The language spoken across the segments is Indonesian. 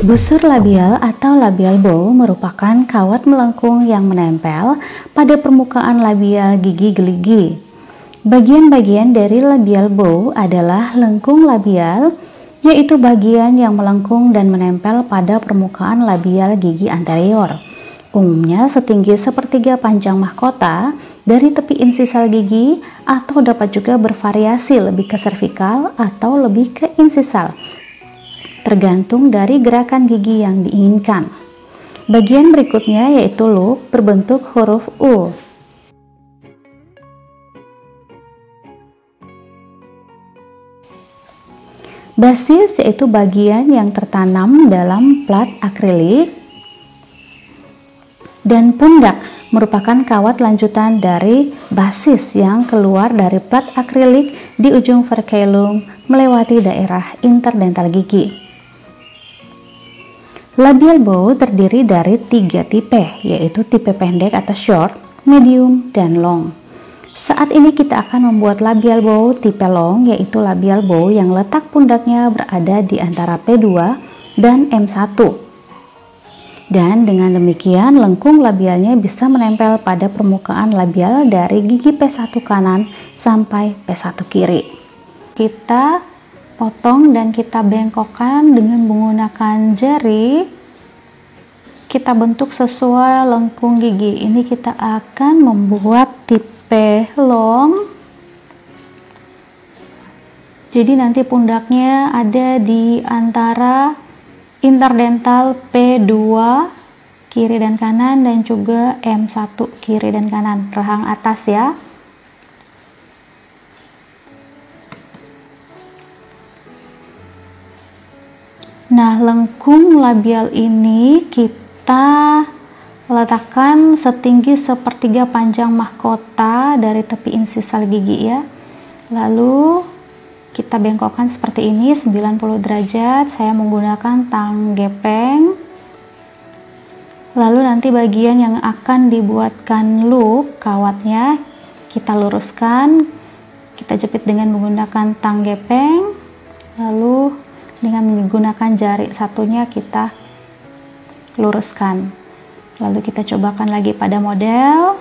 Busur labial atau labial bow merupakan kawat melengkung yang menempel pada permukaan labial gigi geligi. Bagian-bagian dari labial bow adalah lengkung labial, yaitu bagian yang melengkung dan menempel pada permukaan labial gigi anterior. Umumnya setinggi sepertiga panjang mahkota dari tepi insisal gigi, atau dapat juga bervariasi lebih ke servikal atau lebih ke insisal, tergantung dari gerakan gigi yang diinginkan. Bagian berikutnya yaitu loop berbentuk huruf U. Basis yaitu bagian yang tertanam dalam plat akrilik, dan pundak merupakan kawat lanjutan dari basis yang keluar dari plat akrilik di ujung verkelum melewati daerah interdental gigi. Labial bow terdiri dari 3 tipe, yaitu tipe pendek atau short, medium, dan long. Saat ini kita akan membuat labial bow tipe long, yaitu labial bow yang letak pundaknya berada di antara P2 dan M1. Dan dengan demikian lengkung labialnya bisa menempel pada permukaan labial dari gigi P1 kanan sampai P1 kiri. Kita potong dan kita bengkokkan dengan menggunakan jari. Kita bentuk sesuai lengkung gigi. Ini kita akan membuat tipe long. Jadi nanti pundaknya ada di antara interdental P2 kiri dan kanan, dan juga M1 kiri dan kanan, rahang atas ya. Nah, lengkung labial ini kita letakkan setinggi sepertiga panjang mahkota dari tepi insisal gigi ya. Lalu kita bengkokkan seperti ini 90 derajat. Saya menggunakan tang gepeng. Lalu nanti bagian yang akan dibuatkan loop kawatnya kita luruskan. Kita jepit dengan menggunakan tang gepeng. Lalu dengan menggunakan jari satunya kita luruskan. Lalu kita cobakan lagi pada model.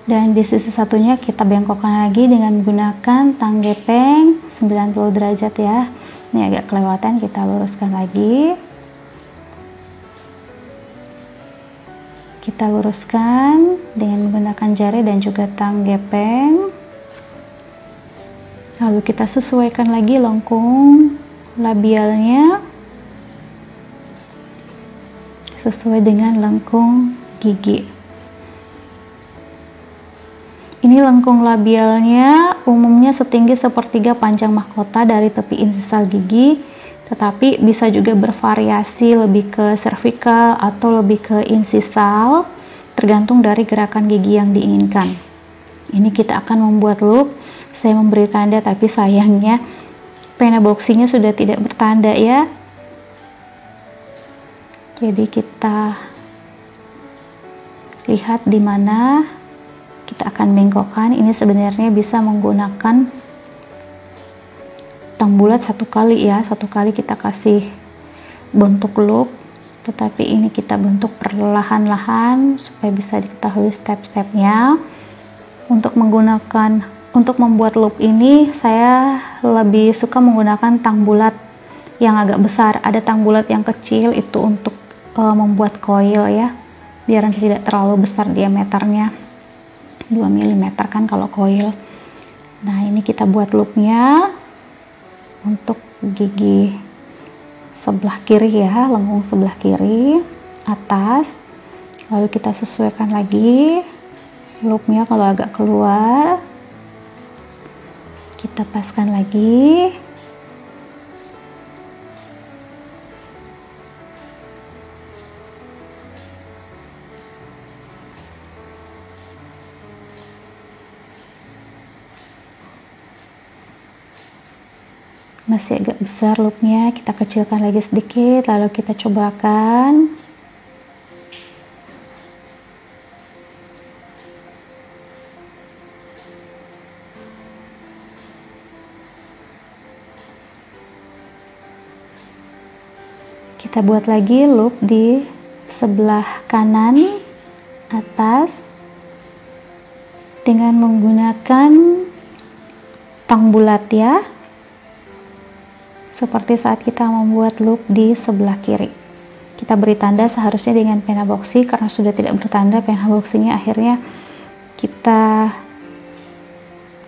Dan di sisi satunya kita bengkokkan lagi dengan menggunakan tang gepeng 90 derajat ya. Ini agak kelewatan, kita luruskan lagi. Kita luruskan dengan menggunakan jari dan juga tang gepeng. Lalu kita sesuaikan lagi lengkung labialnya sesuai dengan lengkung gigi. Ini lengkung labialnya umumnya setinggi sepertiga panjang mahkota dari tepi insisal gigi, tetapi bisa juga bervariasi lebih ke servikal atau lebih ke insisal, tergantung dari gerakan gigi yang diinginkan. Ini kita akan membuat loop. Saya memberi tanda, tapi sayangnya pena boxingnya sudah tidak bertanda ya. Jadi kita lihat di mana kita akan bengkokkan. Ini sebenarnya bisa menggunakan tang bulat satu kali ya. Satu kali kita kasih bentuk loop, tetapi ini kita bentuk perlahan-lahan supaya bisa diketahui step-stepnya. Untuk membuat loop ini saya lebih suka menggunakan tang bulat yang agak besar. Ada tang bulat yang kecil itu untuk membuat coil ya, biar nanti tidak terlalu besar diameternya, 2 mm kan kalau coil. Nah, ini kita buat loopnya untuk gigi sebelah kiri ya, lengkung sebelah kiri atas. Lalu kita sesuaikan lagi loopnya, kalau agak keluar kita paskan lagi. Masih agak besar loopnya, kita kecilkan lagi sedikit, lalu kita cobakan. Kita buat lagi loop di sebelah kanan atas dengan menggunakan tang bulat ya, seperti saat kita membuat loop di sebelah kiri. Kita beri tanda seharusnya dengan pena boxy, karena sudah tidak bertanda pena boxynya, akhirnya kita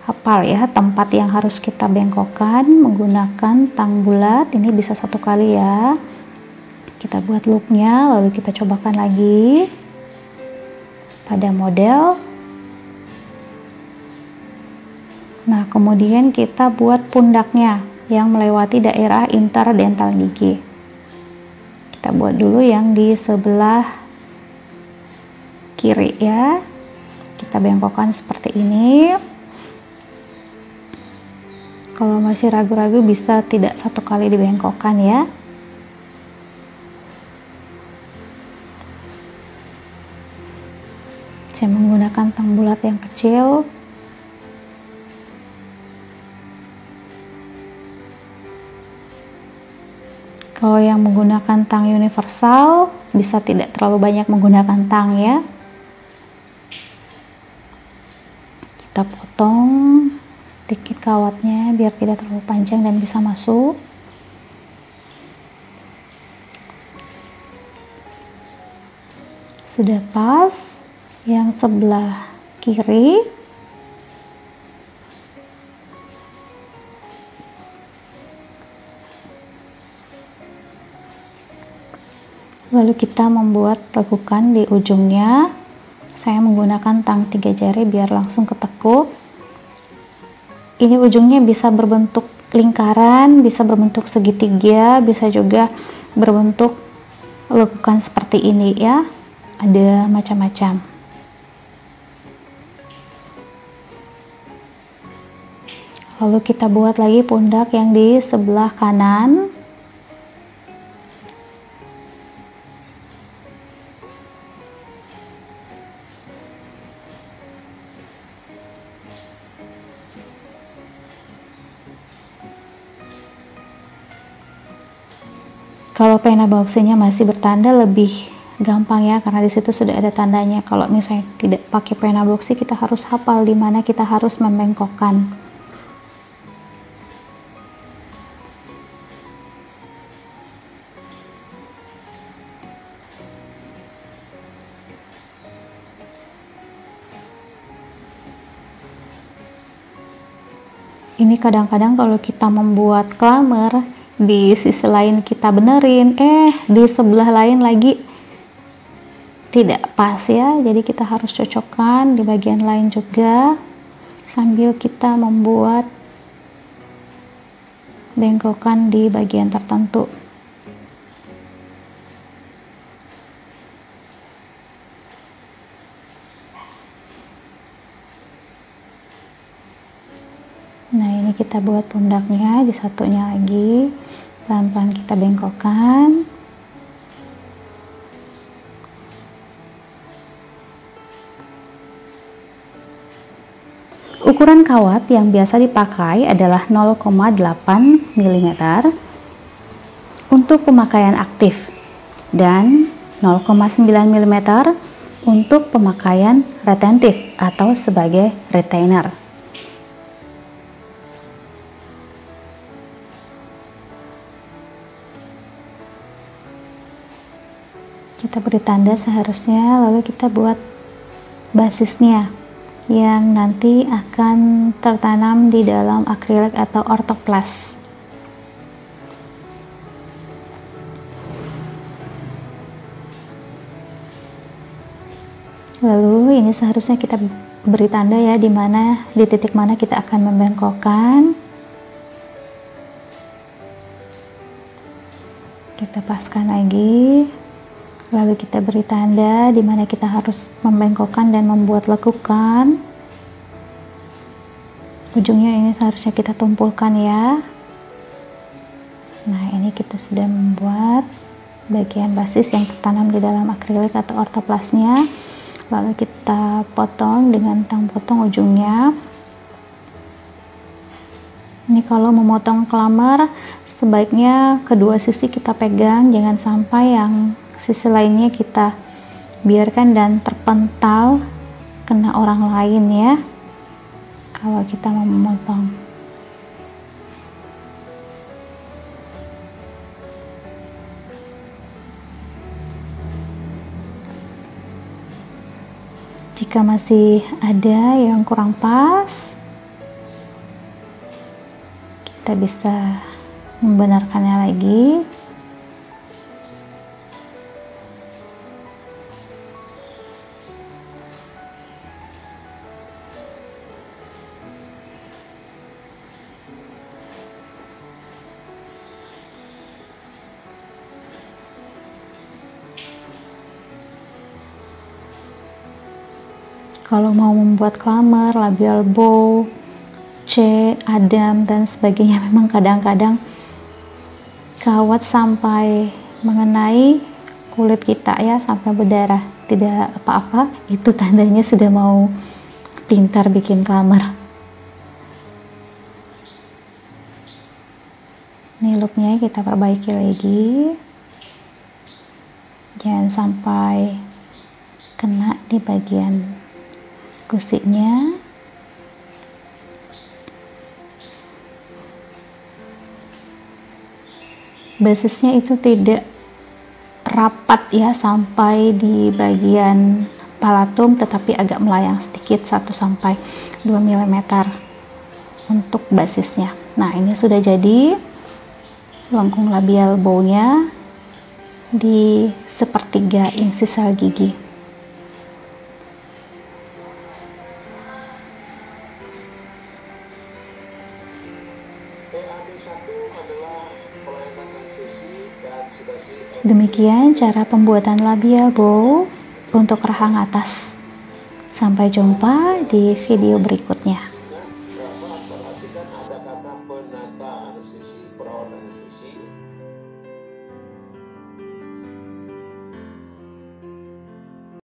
hafal ya tempat yang harus kita bengkokkan menggunakan tang bulat. Ini bisa 1 kali ya. Kita buat loopnya, lalu kita cobakan lagi pada model. Nah, kemudian kita buat pundaknya yang melewati daerah interdental gigi. Kita buat dulu yang di sebelah kiri ya. Kita bengkokkan seperti ini. Kalau masih ragu-ragu bisa tidak 1 kali dibengkokkan ya. Saya menggunakan tang bulat yang kecil. Kalau yang menggunakan tang universal bisa tidak terlalu banyak menggunakan tang ya. Kita potong sedikit kawatnya biar tidak terlalu panjang dan bisa masuk. Sudah pas. Yang sebelah kiri lalu kita membuat lekukan di ujungnya. Saya menggunakan tang 3 jari biar langsung ketekuk. Ini ujungnya bisa berbentuk lingkaran, bisa berbentuk segitiga, bisa juga berbentuk lekukan seperti ini ya, ada macam-macam. Lalu kita buat lagi pundak yang di sebelah kanan. Kalau pena boxy-nya masih bertanda lebih gampang ya, karena disitu sudah ada tandanya. Kalau misalnya tidak pakai pena boxy, kita harus hafal di mana kita harus membengkokkan. Ini kadang-kadang kalau kita membuat klamer, di sisi lain kita benerin, di sebelah lain lagi tidak pas ya. Jadi kita harus cocokkan di bagian lain juga sambil kita membuat bengkokan di bagian tertentu. Nah, ini kita buat pundaknya di satunya lagi, pelan-pelan kita bengkokkan. Ukuran kawat yang biasa dipakai adalah 0,8 mm untuk pemakaian aktif dan 0,9 mm untuk pemakaian retentif atau sebagai retainer. Kita beri tanda seharusnya, lalu kita buat basisnya yang nanti akan tertanam di dalam akrilik atau ortoplas. Lalu ini seharusnya kita beri tanda ya di mana, di titik mana kita akan membengkokkan. Kita paskan lagi. Lalu kita beri tanda di mana kita harus membengkokkan dan membuat lekukan. Ujungnya ini seharusnya kita tumpulkan ya. Nah, ini kita sudah membuat bagian basis yang tertanam di dalam akrilik atau ortoplasnya. Lalu kita potong dengan tang potong ujungnya. Ini kalau memotong klamer sebaiknya kedua sisi kita pegang, jangan sampai yang sisi lainnya kita biarkan dan terpental kena orang lain ya kalau kita mau memotong. Jika masih ada yang kurang pas, kita bisa membenarkannya lagi. Kalau mau membuat klamer, labial bow, C, Adam, dan sebagainya, memang kadang-kadang kawat sampai mengenai kulit kita ya, sampai berdarah. Tidak apa-apa, itu tandanya sudah mau pintar bikin klamer. Ini looknya kita perbaiki lagi, jangan sampai kena di bagian gusiknya. Basisnya itu tidak rapat ya sampai di bagian palatum, tetapi agak melayang sedikit 1-2 mm untuk basisnya. Nah, ini sudah jadi lengkung labial bow-nya di sepertiga inci sel gigi. Demikian cara pembuatan labial bow untuk rahang atas. Sampai jumpa di video berikutnya. Perhatikan ada kata penata anestesi, perawat anestesi.